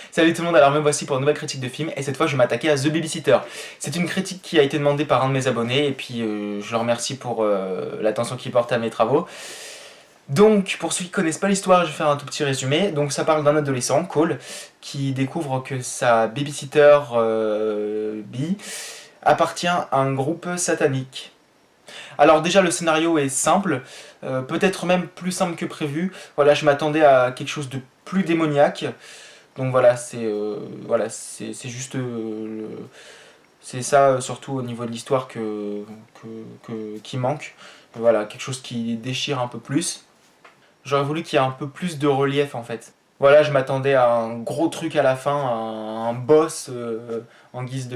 Salut tout le monde, alors me voici pour une nouvelle critique de film, et cette fois je vais m'attaquer à The Babysitter. C'est une critique qui a été demandée par un de mes abonnés, et puis je le remercie pour l'attention qu'il porte à mes travaux. Donc, pour ceux qui connaissent pas l'histoire, je vais faire un tout petit résumé. Donc ça parle d'un adolescent, Cole, qui découvre que sa babysitter, Bee, appartient à un groupe satanique. Alors déjà le scénario est simple, peut-être même plus simple que prévu. Voilà, je m'attendais à quelque chose de plus démoniaque. Donc voilà, c'est juste c'est ça surtout au niveau de l'histoire qui manque. Voilà, quelque chose qui déchire un peu plus. J'aurais voulu qu'il y ait un peu plus de relief en fait. Voilà, je m'attendais à un gros truc à la fin, un boss en guise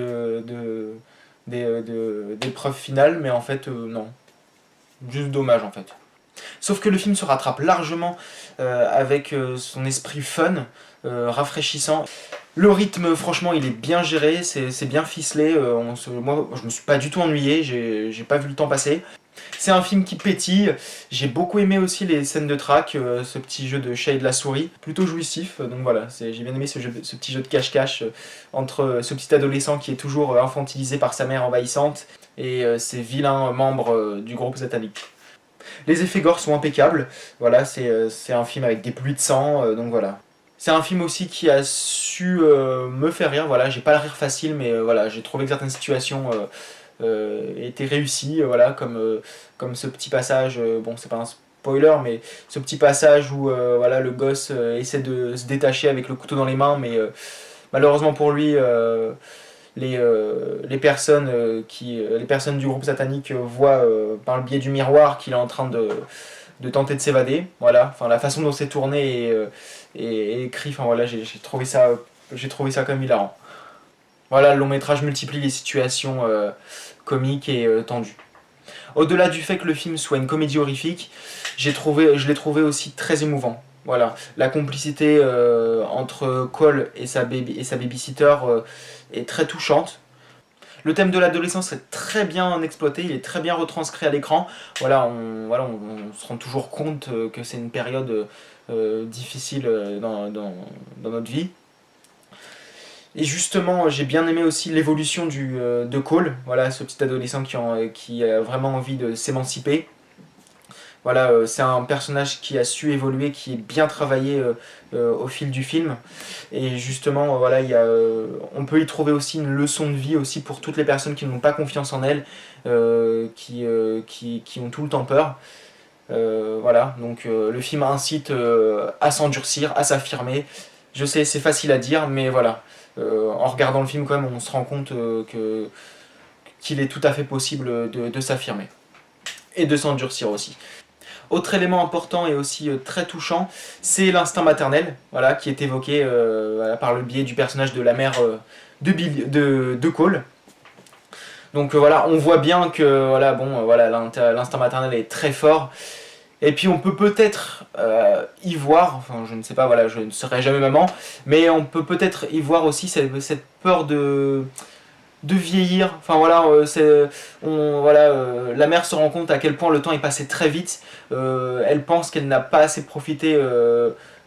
d'épreuve finale, mais en fait non. Juste dommage en fait. Sauf que le film se rattrape largement avec son esprit fun, rafraîchissant. Le rythme, franchement, il est bien géré, c'est bien ficelé. Moi, je me suis pas du tout ennuyé, j'ai pas vu le temps passer. C'est un film qui pétille. J'ai beaucoup aimé aussi les scènes de track, ce petit jeu de chat et de la souris, plutôt jouissif. Donc voilà, j'ai bien aimé ce petit jeu de cache-cache entre ce petit adolescent qui est toujours infantilisé par sa mère envahissante et ces vilains membres du groupe satanique. Les effets gore sont impeccables, voilà, c'est un film avec des pluies de sang, donc voilà. C'est un film aussi qui a su me faire rire, voilà, j'ai pas le rire facile, mais voilà, j'ai trouvé que certaines situations étaient réussies, voilà, comme ce petit passage, bon c'est pas un spoiler, mais ce petit passage où voilà, le gosse essaie de se détacher avec le couteau dans les mains, mais malheureusement pour lui, les personnes du groupe satanique voient par le biais du miroir qu'il est en train de tenter de s'évader. Voilà, enfin la façon dont c'est tourné et écrit, enfin voilà, j'ai trouvé ça quand même hilarant. Voilà, le long métrage multiplie les situations comiques et tendues. Au-delà du fait que le film soit une comédie horrifique, je l'ai trouvé aussi très émouvant. Voilà, la complicité entre Cole et sa babysitter est très touchante. Le thème de l'adolescence est très bien exploité, il est très bien retranscrit à l'écran. Voilà, on se rend toujours compte que c'est une période difficile dans notre vie. Et justement, j'ai bien aimé aussi l'évolution de Cole, voilà, ce petit adolescent qui a vraiment envie de s'émanciper. Voilà, c'est un personnage qui a su évoluer, qui est bien travaillé au fil du film. Et justement, voilà, on peut y trouver aussi une leçon de vie aussi pour toutes les personnes qui n'ont pas confiance en elles, qui ont tout le temps peur. Voilà, donc le film incite à s'endurcir, à s'affirmer. Je sais, c'est facile à dire, mais voilà. En regardant le film, quand même, on se rend compte qu'il est tout à fait possible de s'affirmer. Et de s'endurcir aussi. Autre élément important et aussi très touchant, c'est l'instinct maternel, voilà, qui est évoqué voilà, par le biais du personnage de la mère de Cole. Donc voilà, on voit bien que voilà, bon, voilà, l'instinct maternel est très fort. Et puis on peut peut-être y voir, enfin je ne sais pas, voilà, je ne serai jamais maman, mais on peut peut-être y voir aussi cette peur de vieillir. Enfin voilà, la mère se rend compte à quel point le temps est passé très vite. Elle pense qu'elle n'a pas assez profité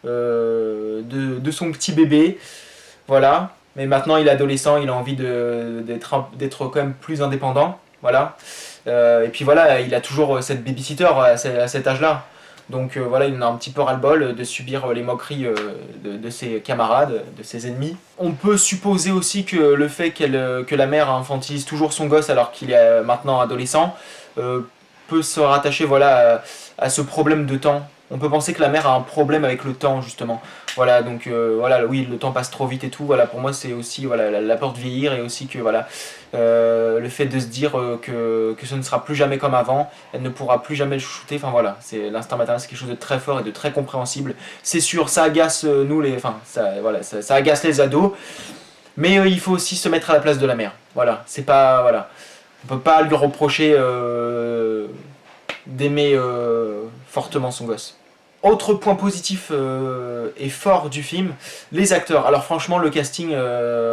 de son petit bébé. Voilà. Mais maintenant il est adolescent, il a envie d'être quand même plus indépendant. Voilà. Et puis voilà, il a toujours cette babysitter à cet âge-là. Donc voilà, il en a un petit peu ras-le-bol de subir les moqueries de ses camarades, de ses ennemis. On peut supposer aussi que le fait que la mère infantilise toujours son gosse alors qu'il est maintenant adolescent peut se rattacher voilà, à ce problème de temps on peut penser que la mère a un problème avec le temps justement. Voilà, donc voilà, oui, le temps passe trop vite et tout. Voilà, pour moi c'est aussi voilà la peur de vieillir et aussi que voilà le fait de se dire que ce ne sera plus jamais comme avant, elle ne pourra plus jamais le chouchouter. Enfin voilà, c'est l'instinct maternel, c'est quelque chose de très fort et de très compréhensible. C'est sûr, ça agace nous les, enfin ça voilà, ça agace les ados, mais il faut aussi se mettre à la place de la mère. Voilà, c'est pas voilà, on peut pas lui reprocher d'aimer fortement son gosse. Autre point positif et fort du film, les acteurs. Alors franchement, le casting,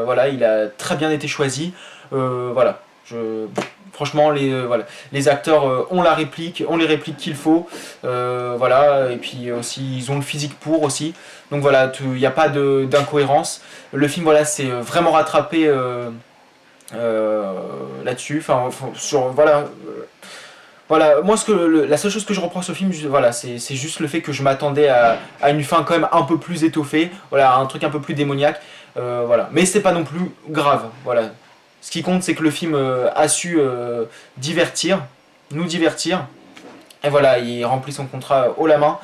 voilà, il a très bien été choisi. Voilà, franchement, voilà, les acteurs ont la réplique, ont les répliques qu'il faut. Voilà, et puis aussi, ils ont le physique pour aussi. Donc voilà, il n'y a pas d'incohérence. Le film, voilà, c'est vraiment rattrapé là-dessus. Enfin, sur, voilà. Voilà, moi la seule chose que je reproche au film, voilà, c'est juste le fait que je m'attendais à une fin quand même un peu plus étoffée, voilà, un truc un peu plus démoniaque, voilà. Mais c'est pas non plus grave, voilà. Ce qui compte, c'est que le film a su divertir, nous divertir, et voilà, il remplit son contrat haut la main.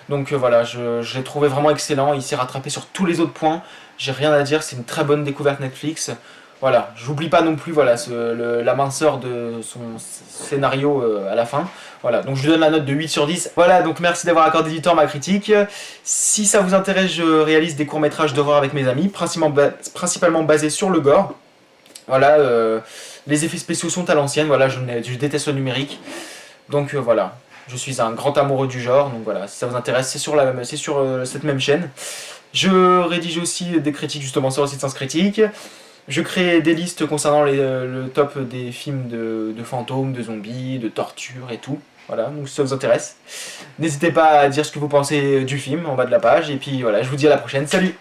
Donc voilà, je l'ai trouvé vraiment excellent, il s'est rattrapé sur tous les autres points, j'ai rien à dire, c'est une très bonne découverte Netflix. Voilà, j'oublie pas non plus voilà, la minceur de son scénario à la fin. Voilà, donc je lui donne la note de 8 sur 10. Voilà, donc merci d'avoir accordé du temps à ma critique. Si ça vous intéresse, je réalise des courts-métrages d'horreur avec mes amis, principalement basés sur le gore. Voilà, les effets spéciaux sont à l'ancienne, voilà, je déteste le numérique. Donc voilà, je suis un grand amoureux du genre, donc voilà, si ça vous intéresse, c'est sur cette même chaîne. Je rédige aussi des critiques justement sur le site Sens Critique. Je crée des listes concernant le top des films de fantômes, de zombies, de torture et tout. Voilà, donc si ça vous intéresse, n'hésitez pas à dire ce que vous pensez du film en bas de la page. Et puis voilà, je vous dis à la prochaine. Salut!